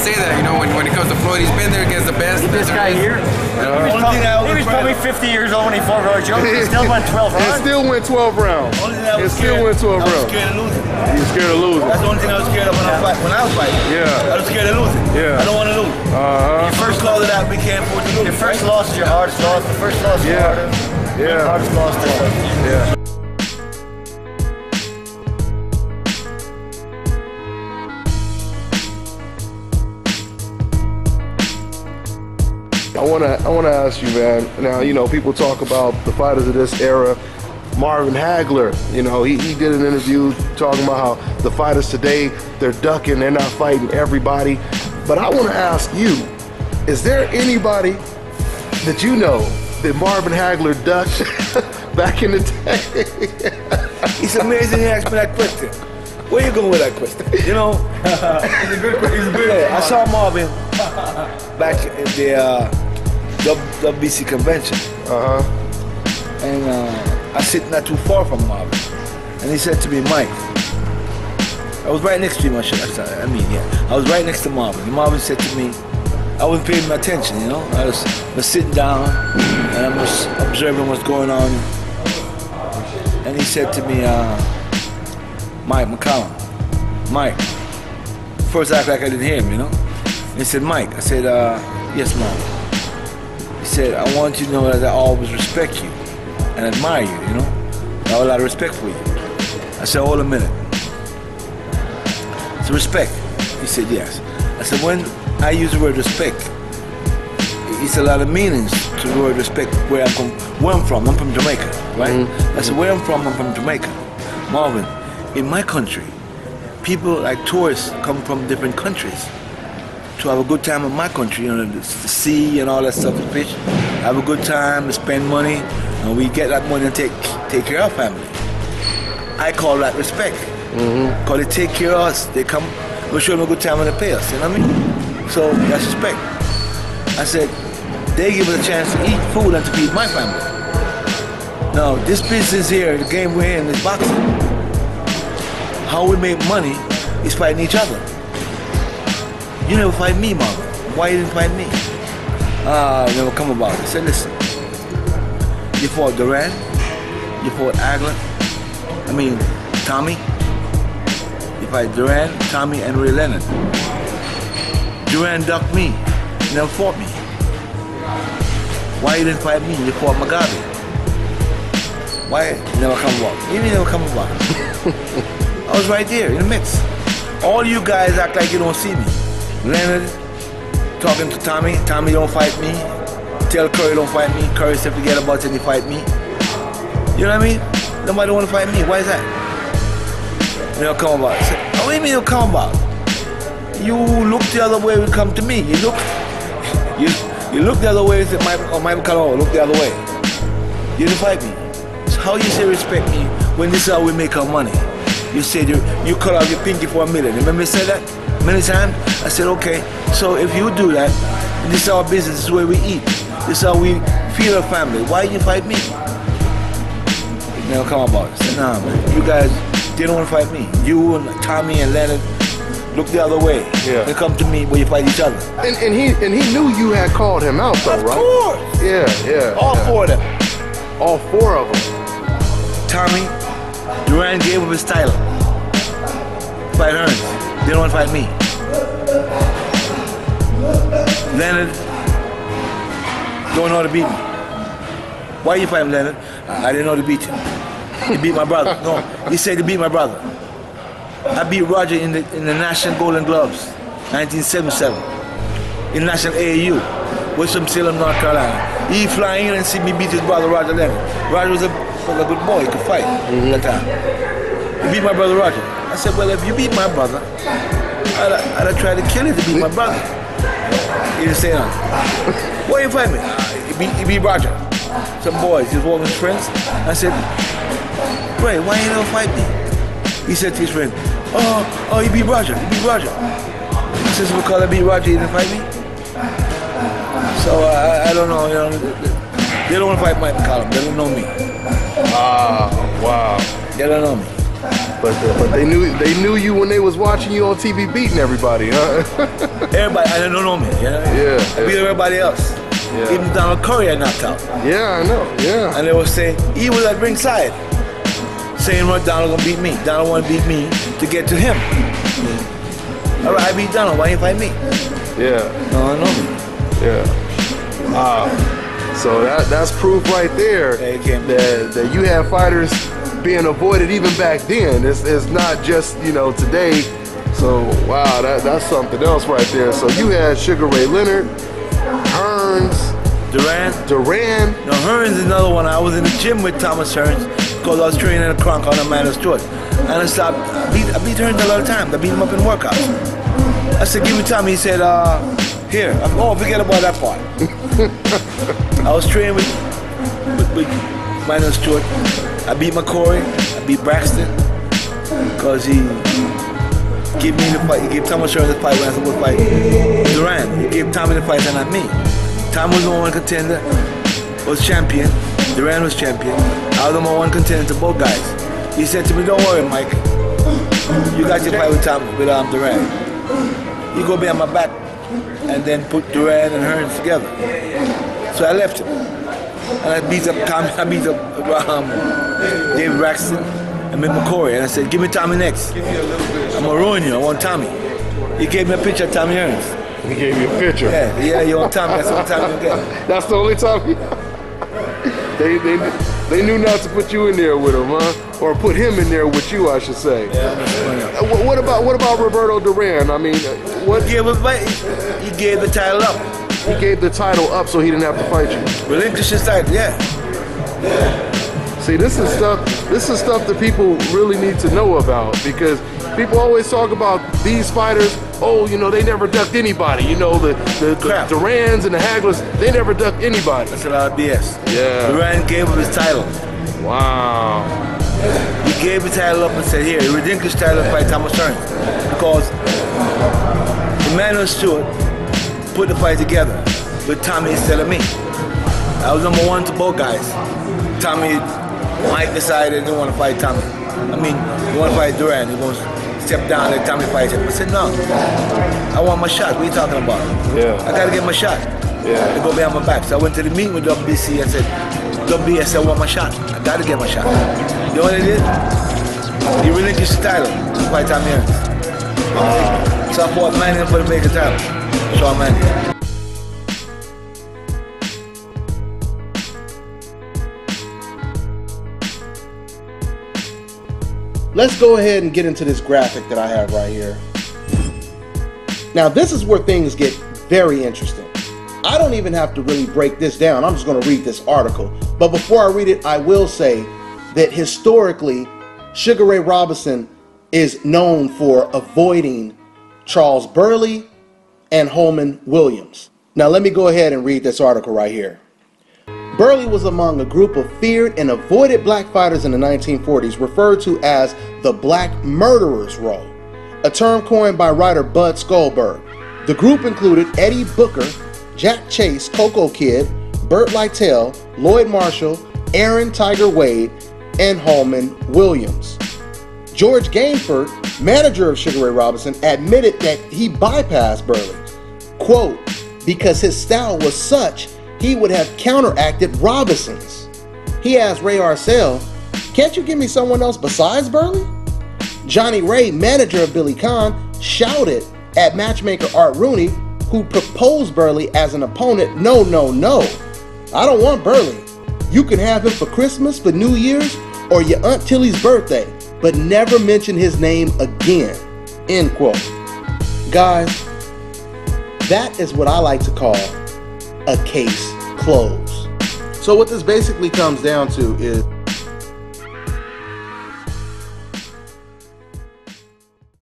say that, you know, when it comes to Floyd, he's been there against the best. This guy here, he was probably 50 years old when he fought Roy Jones. He still went 12 rounds. It still went 12 rounds. I was scared of losing. You were scared of losing. That's the only thing I was scared of when I was fighting. Yeah. I was scared of losing. Yeah. I don't want to lose. Your first call of that, we can't afford to lose. Your first loss is your hardest loss. The first loss is your hardest loss. Yeah. I wanna ask you, man. Now, you know, people talk about the fighters of this era. Marvin Hagler, you know, he did an interview talking about how the fighters today, they're ducking, they're not fighting everybody. But I want to ask you, is there anybody that you know that Marvin Hagler ducked back in the day? It's amazing you asked me that question. Where you going with that question? You know, It's a good question. I saw Marvin back at the WBC convention. And I sit not too far from Marvin. And he said to me, Mike, I was right next to him, I was right next to Marvin. And Marvin said to me, I wasn't paying him attention, you know. I was sitting down and I was observing what's going on. And he said to me, Mike McCallum, Mike. First I act like I didn't hear him, you know. And he said, Mike. I said, yes, Marvin. He said, I want you to know that I always respect you and admire you, you know. I have a lot of respect for you. I said, hold a minute. It's respect. He said, yes. I said, when I use the word respect, it's a lot of meanings to the word respect where I'm from. I'm from Jamaica, right? I said, where I'm from Jamaica. Marvin, in my country, people like tourists come from different countries to have a good time in my country, you know, the sea and all that stuff, the fish. Have a good time, to spend money, and we get that money and take care of our family. I call that respect. Because they take care of us, they come, we show them a good time and they pay us, you know what I mean? So that's respect. I said, they give us a chance to eat food and to feed my family. Now, this business here, the game we're in is boxing. How we make money is fighting each other. You never fight me, Marvin. Why you didn't fight me? It never come about it. I said, listen, you fought Duran, you fought Tommy. You fight Duran, Tommy, and Ray Leonard. Duran ducked me, he never fought me. Why you didn't fight me? You fought Mugabe. Why? Never come about. You never come about. I was right there in the mix. All you guys act like you don't see me. Leonard talking to Tommy. Tommy don't fight me. Tell Curry don't fight me. Curry said forget about it and he fight me. You know what I mean? Nobody want to fight me. Why is that? You don't come about. I said, what do you mean you don't come about? You look the other way when you come to me. You look the other way and say, Michael Calhoun, look the other way. You didn't fight me. So how you say respect me when this is how we make our money? You said you cut off your pinky for $1 million. Remember me say that many times? I said, okay, so if you do that, this is our business, this is where we eat. This is how we feed our family. Why you fight me? Now come about it. I said, nah, man, you guys, they don't want to fight me. You and Tommy and Leonard look the other way. Yeah. They come to me where you fight each other. And he knew you had called him out though, right? Of course. Yeah. All four of them. All four of them. Tommy, Duran gave him his title. Fight Hearns. They don't want to fight me. Leonard don't know how to beat me. Why you fight him, Leonard? I didn't know how to beat you. He beat my brother. No, he said he beat my brother. I beat Roger in the National Golden Gloves, 1977, in National AAU, Western Salem, North Carolina. He flying in and see me beat his brother, Roger Leonard. Roger was a good boy, he could fight at that time. He beat my brother, Roger. I said, well, if you beat my brother, I'd have tried to kill you to beat my brother. He didn't say nothing. Why you fight me? He beat Roger. Some boys, just walking his friends. I said, Ray, why you never fight me? He said to his friend, oh, he beat Roger, he beat Roger. He says, because I beat Roger, he didn't fight me? So I don't know, you know, they don't want to fight Mike McCallum, they don't know me. Wow. They don't know me. But they knew you when they was watching you on TV beating everybody, huh? Everybody, I don't know me. You know? Yeah. I beat everybody else. Yeah. Even Donald Curry I knocked out. Yeah, I know. Yeah. And they were saying, he was at ringside, saying, "Well, Donald gonna beat me. Donald want to beat me to get to him." All right, I beat Donald. Why you fight me? Yeah. No, I know me. Yeah. Wow. So that's proof right there that you have fighters being avoided even back then. It's not just, you know, today. So wow, that's something else right there. So you had Sugar Ray Leonard, Hearns, Duran. No, Hearns is another one. I was in the gym with Thomas Hearns because I was training in a Kronk on a Manor Stewart. And I stopped. I beat Hearns a lot of times. I beat him up in workouts. I said, "Give me time." He said, "Here." Oh, forget about that part. I was training with Manor Stewart. I beat McCory. I beat Braxton because he gave me the fight. He gave Thomas Hearns the fight when I was supposed to fight Duran. He gave Tommy the fight and not me. Tom was the number one contender, was champion. Duran was champion. I was the number one contender to both guys. He said to me, "Don't worry, Mike. You got your fight with Duran. You go behind my back and then put Duran and Hearns together." So I left him. And I beat up Tommy. I beat up David Braxton and Mick McCory. And I said, "Give me Tommy next. I'm gonna ruin you. I want Tommy." He gave me a picture of Tommy Hearns. He gave you a picture. Yeah, you want Tommy. That's the only time you get. That's the only time. They knew not to put you in there with him, huh? Or put him in there with you, I should say. Yeah. What about Roberto Duran? I mean, what? He gave the title up. He gave the title up so he didn't have to fight you. Relinquish his title, yeah. See, this is stuff that people really need to know about, because people always talk about these fighters. Oh, you know, they never ducked anybody. You know, the Durans and the Haglers, they never ducked anybody. That's a lot of BS. Yeah. Duran gave him his title. Wow. He gave his title up and said, "Here, he relinquished title by Thomas Hearns," because Emmanuel Stewart put the fight together with Tommy instead of me. I was number one to both guys. Mike decided he didn't want to fight Tommy. I mean, he want to fight Duran. He wants to step down and let Tommy fight him. I said, "No, I want my shot. What are you talking about? Yeah. I got to get my shot." Yeah. They go behind my back. So I went to the meeting with WBC. I said, "WBC, I want my shot. I got to get my shot." You know what he did? He relinquished the title to fight Tommy Hearns. So I fought Manning for the Baker title. Sean Manning. Let's go ahead and get into this graphic that I have right here. Now, this is where things get very interesting. I don't even have to really break this down. I'm just going to read this article. But before I read it, I will say that historically, Sugar Ray Robinson is known for avoiding Charles Burley and Holman Williams. Now, let me go ahead and read this article right here. Burley was among a group of feared and avoided black fighters in the 1940s, referred to as the Black Murderers Row, a term coined by writer Bud Skolberg. The group included Eddie Booker, Jack Chase, Coco Kid, Burt Lytell, Lloyd Marshall, Aaron Tiger Wade, and Holman Williams. George Gainford, manager of Sugar Ray Robinson, admitted that he bypassed Burley, quote, because his style was such he would have counteracted Robinson's. He asked Ray Arcel, "Can't you give me someone else besides Burley?" Johnny Ray, manager of Billy Conn, shouted at matchmaker Art Rooney, who proposed Burley as an opponent, "No, no, no. I don't want Burley. You can have him for Christmas, for New Year's, or your Aunt Tilly's birthday, but never mention his name again." End quote. Guys, that is what I like to call a case closed. So what this basically comes down to is